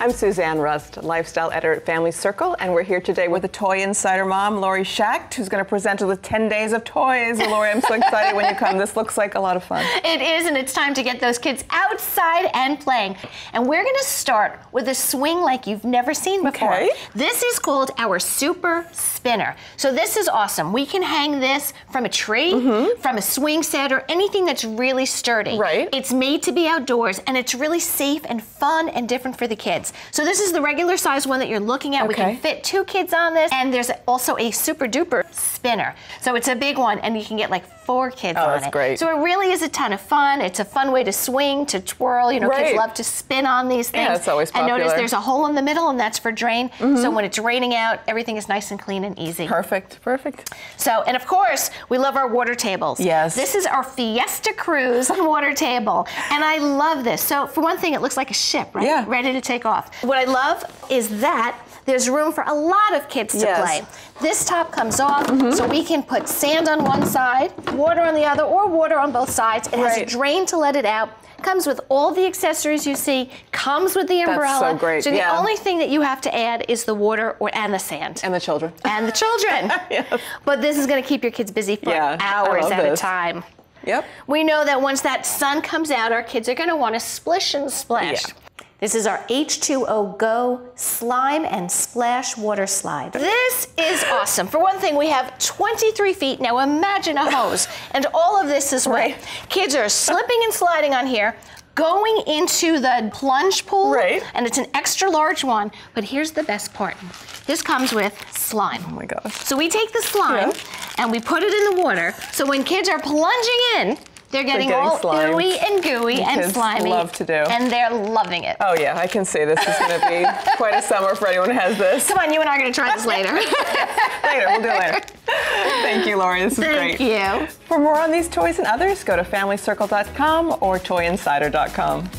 I'm Suzanne Rust, lifestyle editor at Family Circle, and we're here today with a toy insider mom, Laurie Schacht, who's going to present us with 10 days of toys. Laurie, I'm so excited when you come. This looks like a lot of fun. It is, and it's time to get those kids outside and playing. And we're going to start with a swing like you've never seen before. Okay. This is called our Super Spinner. So this is awesome. We can hang this from a tree, from a swing set, or anything that's really sturdy. Right. It's made to be outdoors, and it's really safe and fun and different for the kids. So this is the regular size one that you're looking at. Okay. We can fit 2 kids on this, and there's also a super duper spinner. So it's a big one, and you can get like 4 kids on it. That's great. So it really is a ton of fun. It's a fun way to swing, to twirl. You know, Right. kids love to spin on these things. Yeah, it's always popular. And notice there's a hole in the middle, and that's for drain. So when it's raining out, everything is nice and clean and easy. Perfect, perfect. So, and of course, we love our water tables. Yes. This is our Fiesta Cruise water table, and I love this. So for one thing, it looks like a ship, right? Yeah. Ready to take off. What I love is that there's room for a lot of kids to Yes. play. This top comes off, so we can put sand on one side, water on the other, or water on both sides. It has a Right. drain to let it out. Comes with all the accessories you see, comes with the umbrella. so great, So the yeah. only thing that you have to add is the water and the sand. And the children. And the children. Yes. But this is going to keep your kids busy for Yeah, I hours love at a this. time. Yep. We know that once that sun comes out, our kids are going to want to splish and splash. Yeah. This is our H2O Go Slime and Splash Water Slide. This is awesome. For one thing, we have 23 feet. Now imagine a hose. And all of this is wet. Right. Kids are slipping and sliding on here, going into the plunge pool. Right. And it's an extra large one. But here's the best part. This comes with slime. Oh my gosh. So we take the slime and we put it in the water. So when kids are plunging in, they're getting all slimed. ooey and gooey and Kids slimy. love to do. And they're loving it. Oh yeah, I can see this is going to be quite a summer for anyone who has this. Come on, you and I are going to try this later. Later, we'll do it later. Thank you, Laurie. This is great. Thank you. For more on these toys and others, go to FamilyCircle.com or ToyInsider.com.